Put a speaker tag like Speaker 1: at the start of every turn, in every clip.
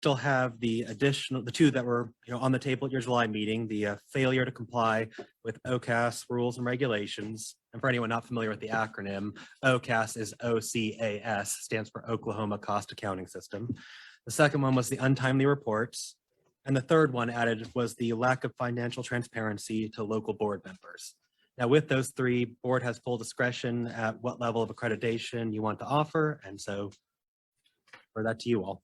Speaker 1: still have the two that were on the table at your July meeting, the failure to comply with OCAS rules and regulations. And for anyone not familiar with the acronym, OCAS is OCAS, stands for Oklahoma Cost Accounting System. The second one was the untimely reports. And the third one added was the lack of financial transparency to local board members. Now with those three, board has full discretion at what level of accreditation you want to offer. And so for that to you all.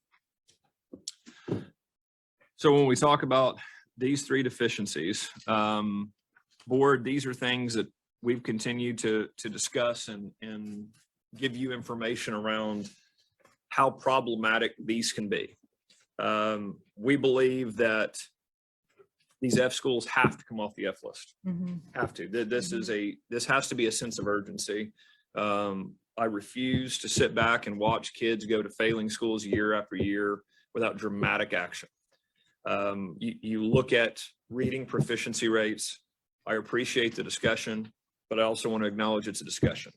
Speaker 2: So when we talk about these three deficiencies, board, these are things that we've continued to discuss and give you information around how problematic these can be. We believe that these F schools have to come off the F list. Have to. This has to be a sense of urgency. I refuse to sit back and watch kids go to failing schools year after year without dramatic action. You look at reading proficiency rates. I appreciate the discussion, but I also want to acknowledge it's a discussion.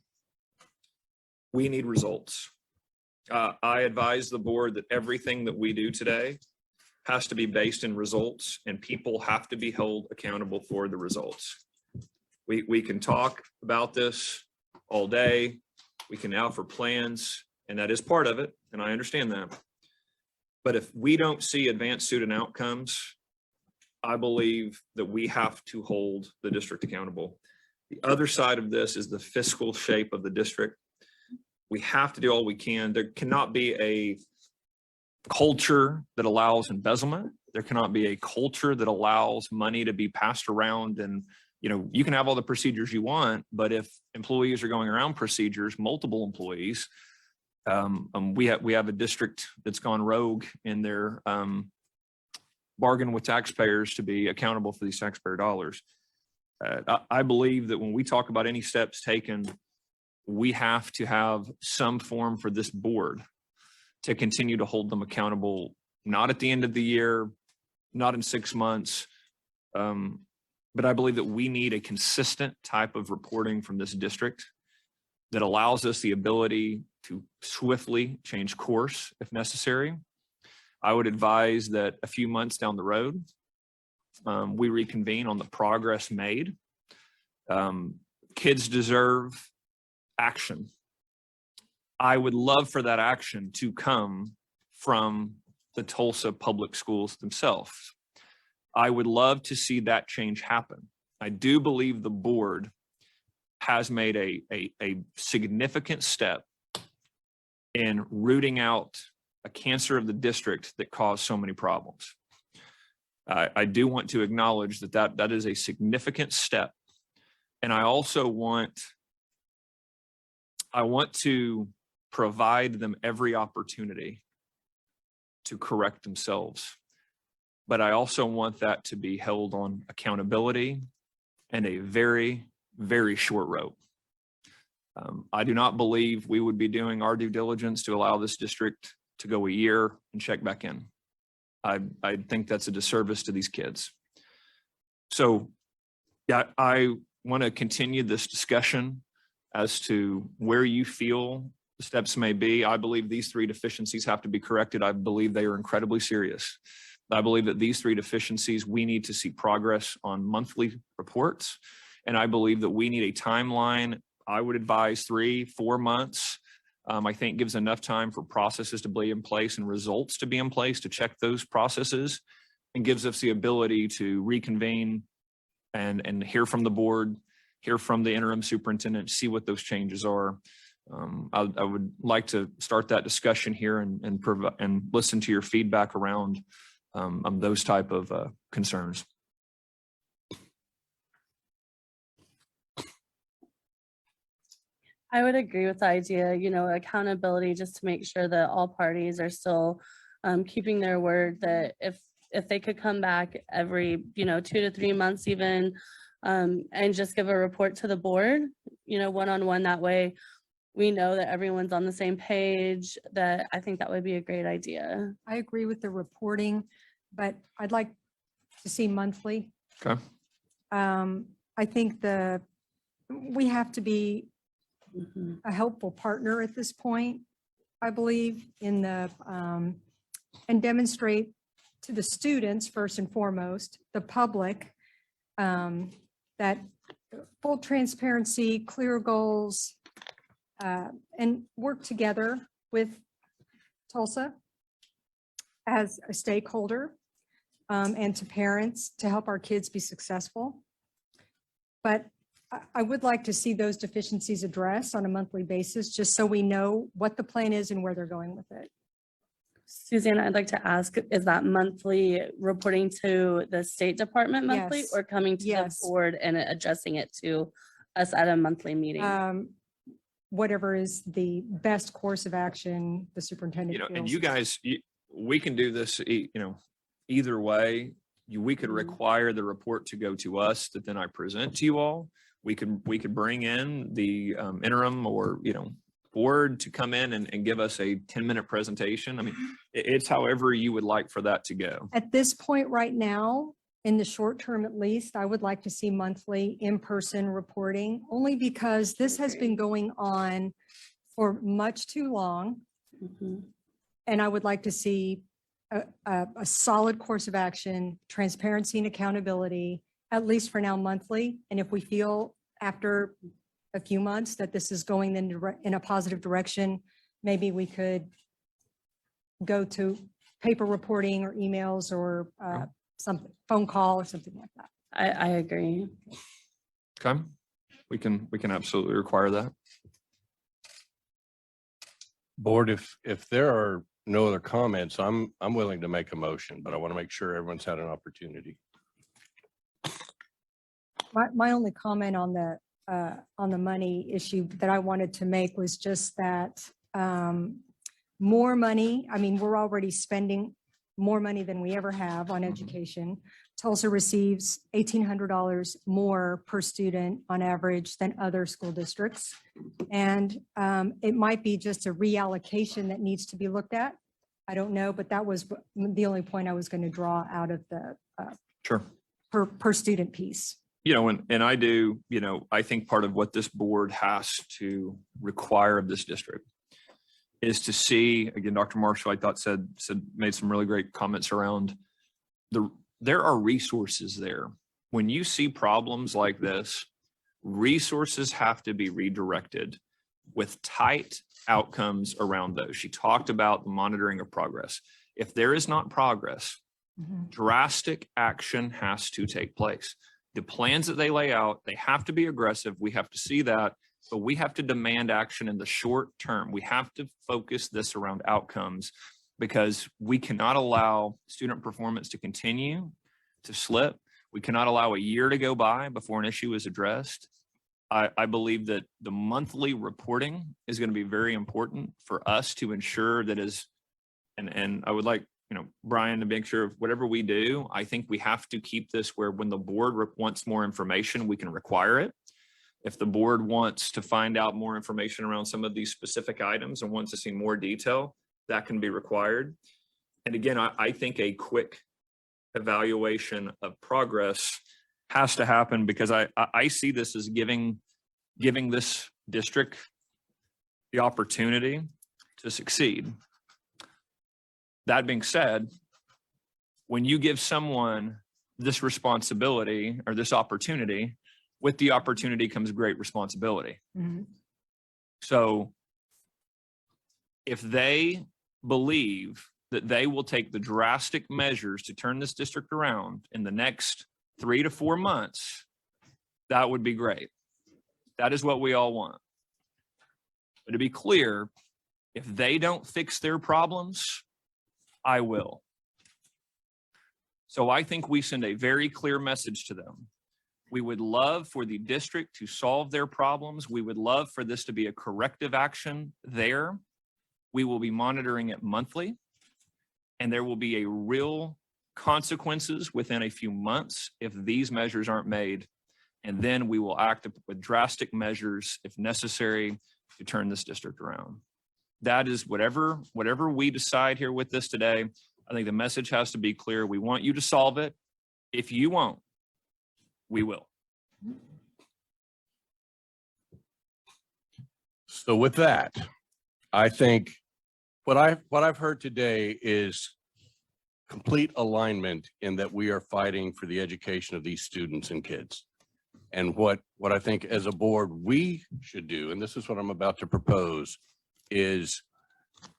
Speaker 2: We need results. I advise the board that everything that we do today has to be based in results, and people have to be held accountable for the results. We can talk about this all day. We can offer plans, and that is part of it, and I understand that. But if we don't see advanced student outcomes, I believe that we have to hold the district accountable. The other side of this is the fiscal shape of the district. We have to do all we can. There cannot be a culture that allows embezzlement. There cannot be a culture that allows money to be passed around. And you can have all the procedures you want, but if employees are going around procedures, multiple employees, we have a district that's gone rogue in their bargain with taxpayers to be accountable for these taxpayer dollars. I believe that when we talk about any steps taken, we have to have some form for this board to continue to hold them accountable, not at the end of the year, not in 6 months. But I believe that we need a consistent type of reporting from this district that allows us the ability to swiftly change course if necessary. I would advise that a few months down the road, we reconvene on the progress made. Kids deserve action. I would love for that action to come from the Tulsa Public Schools themselves. I would love to see that change happen. I do believe the board has made a significant step in rooting out a cancer of the district that caused so many problems. I do want to acknowledge that is a significant step. And I also want to provide them every opportunity to correct themselves. But I also want that to be held on accountability and a very, very short rope. I do not believe we would be doing our due diligence to allow this district to go a year and check back in. I think that's a disservice to these kids. So yeah, I want to continue this discussion as to where you feel the steps may be. I believe these three deficiencies have to be corrected. I believe they are incredibly serious. I believe that these three deficiencies, we need to see progress on monthly reports. And I believe that we need a timeline. I would advise 3-4 months. I think gives enough time for processes to be in place and results to be in place to check those processes, and gives us the ability to reconvene and hear from the board, hear from the interim superintendent, see what those changes are. I would like to start that discussion here and listen to your feedback around those type of concerns.
Speaker 3: I would agree with the idea, accountability, just to make sure that all parties are still keeping their word, that if they could come back every, 2 to 3 months even, and just give a report to the board, one-on-one, that way we know that everyone's on the same page. That I think that would be a great idea.
Speaker 4: I agree with the reporting, but I'd like to see monthly.
Speaker 2: Okay.
Speaker 4: I think we have to be a helpful partner at this point, I believe, in the and demonstrate to the students, first and foremost, the public, that full transparency, clear goals, and work together with Tulsa as a stakeholder, and to parents to help our kids be successful. But I would like to see those deficiencies addressed on a monthly basis, just so we know what the plan is and where they're going with it.
Speaker 3: Suzanne, I'd like to ask, is that monthly reporting to the State Department monthly
Speaker 4: Yes.
Speaker 3: or coming to the
Speaker 4: Yes.
Speaker 3: board and addressing it to us at a monthly meeting?
Speaker 4: Whatever is the best course of action, the superintendent
Speaker 2: And
Speaker 4: feels
Speaker 2: you
Speaker 4: is-
Speaker 2: guys, we can do this, either way. We could
Speaker 3: Mhm.
Speaker 2: require the report to go to us that then I present to you all. We could bring in the interim or, board to come in and give us a 10-minute presentation. I mean, it's however you would like for that to go.
Speaker 4: At this point right now, in the short term at least, I would like to see monthly in-person reporting, only because this has been going on for much too long.
Speaker 3: Mhm.
Speaker 4: And I would like to see a solid course of action, transparency and accountability, at least for now monthly. And if we feel after a few months that this is going in a positive direction, maybe we could go to paper reporting or emails or some phone call or something like that.
Speaker 3: I agree.
Speaker 2: Okay. We can absolutely require that.
Speaker 5: Board, if there are no other comments, I'm willing to make a motion, but I want to make sure everyone's had an opportunity.
Speaker 4: My only comment on the money issue that I wanted to make was just that more money, I mean, we're already spending more money than we ever have on education. Tulsa receives $1,800 more per student on average than other school districts. And it might be just a reallocation that needs to be looked at. I don't know, but that was the only point I was going to draw out of the
Speaker 2: Sure.
Speaker 4: per student piece.
Speaker 2: And I do, I think part of what this board has to require of this district is to see, again, Dr. Marshall, I thought made some really great comments around there are resources there. When you see problems like this, resources have to be redirected with tight outcomes around those. She talked about the monitoring of progress. If there is not progress, drastic action has to take place. The plans that they lay out, they have to be aggressive. We have to see that, but we have to demand action in the short term. We have to focus this around outcomes because we cannot allow student performance to continue to slip. We cannot allow a year to go by before an issue is addressed. I believe that the monthly reporting is going to be very important for us to ensure that and I would like, Brian, to make sure whatever we do, I think we have to keep this where when the board wants more information, we can require it. If the board wants to find out more information around some of these specific items and wants to see more detail, that can be required. And again, I think a quick evaluation of progress has to happen because I see this as giving this district the opportunity to succeed. That being said, when you give someone this responsibility or this opportunity, with the opportunity comes great responsibility. So if they believe that they will take the drastic measures to turn this district around in the next 3 to 4 months, that would be great. That is what we all want. But to be clear, if they don't fix their problems, I will. So I think we send a very clear message to them. We would love for the district to solve their problems. We would love for this to be a corrective action there. We will be monitoring it monthly, and there will be a real consequences within a few months if these measures aren't made. And then we will act with drastic measures if necessary to turn this district around. That is whatever we decide here with this today. I think the message has to be clear. We want you to solve it. If you won't, we will.
Speaker 5: So with that, I think what I've heard today is complete alignment in that we are fighting for the education of these students and kids. And what I think as a board we should do, and this is what I'm about to propose, is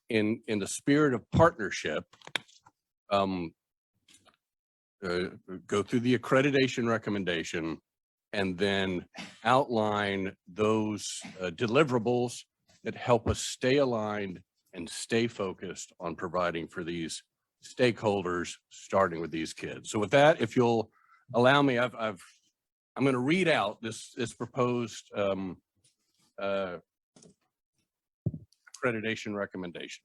Speaker 5: in the spirit of partnership, go through the accreditation recommendation and then outline those deliverables that help us stay aligned and stay focused on providing for these stakeholders, starting with these kids. So with that, if you'll allow me, I'm going to read out this proposed accreditation recommendation.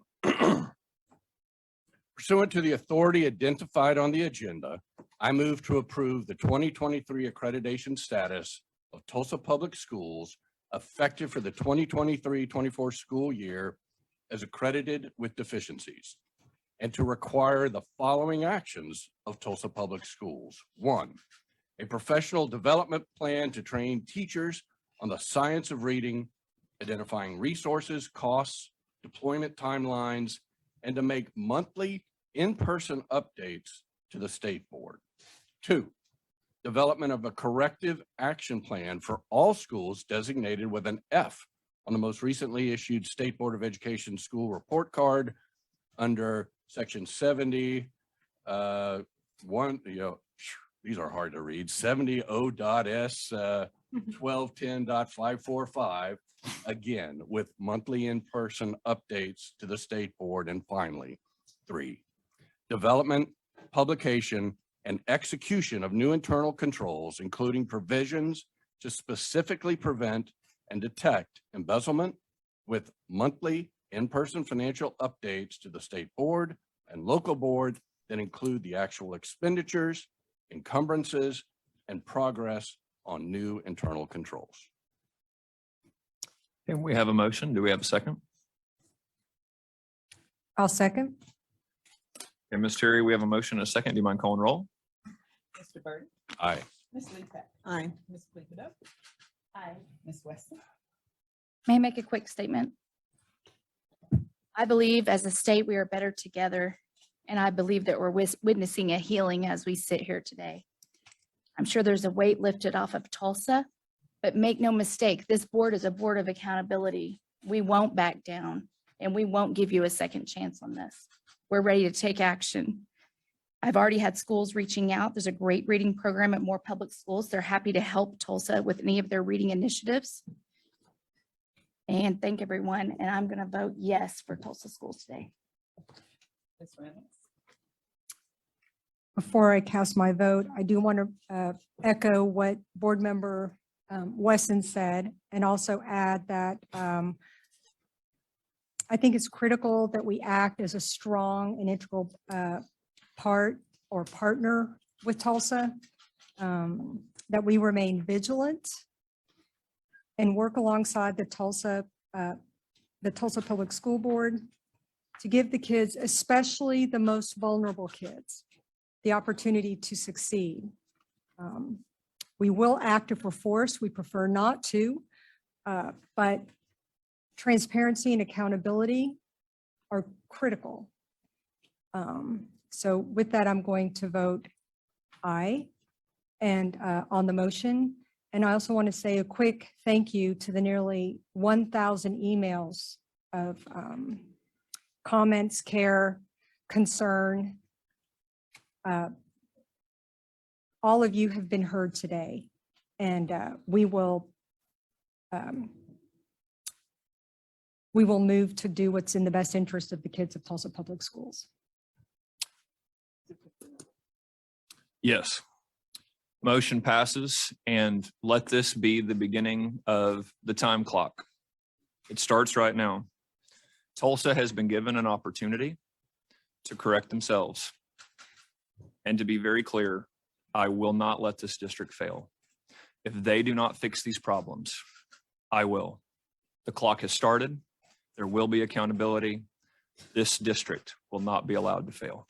Speaker 5: Pursuant to the authority identified on the agenda, I move to approve the 2023 accreditation status of Tulsa Public Schools effective for the 2023-24 school year as accredited with deficiencies, and to require the following actions of Tulsa Public Schools. 1, a professional development plan to train teachers on the science of reading, identifying resources, costs, deployment timelines, and to make monthly in-person updates to the state board. 2, development of a corrective action plan for all schools designated with an F on the most recently issued State Board of Education school report card under section 70, these are hard to read, 70.0.S 1210.545, again, with monthly in-person updates to the state board. And finally, 3, development, publication, and execution of new internal controls, including provisions to specifically prevent and detect embezzlement with monthly in-person financial updates to the state board and local board that include the actual expenditures, encumbrances, and progress on new internal controls.
Speaker 2: And we have a motion. Do we have a second?
Speaker 4: I'll second.
Speaker 2: Okay, Ms. Terry, we have a motion and a second. Do you mind calling roll?
Speaker 6: Mr. Byrd?
Speaker 5: Aye.
Speaker 6: Ms. Leepak? Aye. Ms. Fleetwood?
Speaker 3: Aye.
Speaker 6: Ms. Weston?
Speaker 7: May I make a quick statement? I believe as a state, we are better together, and I believe that we're witnessing a healing as we sit here today. I'm sure there's a weight lifted off of Tulsa, but make no mistake, this board is a board of accountability. We won't back down, and we won't give you a second chance on this. We're ready to take action. I've already had schools reaching out. There's a great reading program at more public schools. They're happy to help Tulsa with any of their reading initiatives. And thank everyone. And I'm going to vote yes for Tulsa schools today.
Speaker 6: Ms. Reynolds?
Speaker 4: Before I cast my vote, I do want to echo what board member Wesson said, and also add that I think it's critical that we act as a strong and integral part or partner with Tulsa, that we remain vigilant and work alongside the Tulsa Public School Board to give the kids, especially the most vulnerable kids, the opportunity to succeed. We will act if we're forced. We prefer not to, but transparency and accountability are critical. So with that, I'm going to vote aye and on the motion. And I also want to say a quick thank you to the nearly 1,000 emails of comments, care, concern. All of you have been heard today, and we will move to do what's in the best interest of the kids of Tulsa Public Schools.
Speaker 2: Yes. Motion passes, and let this be the beginning of the time clock. It starts right now. Tulsa has been given an opportunity to correct themselves. And to be very clear, I will not let this district fail. If they do not fix these problems, I will. The clock has started. There will be accountability. This district will not be allowed to fail.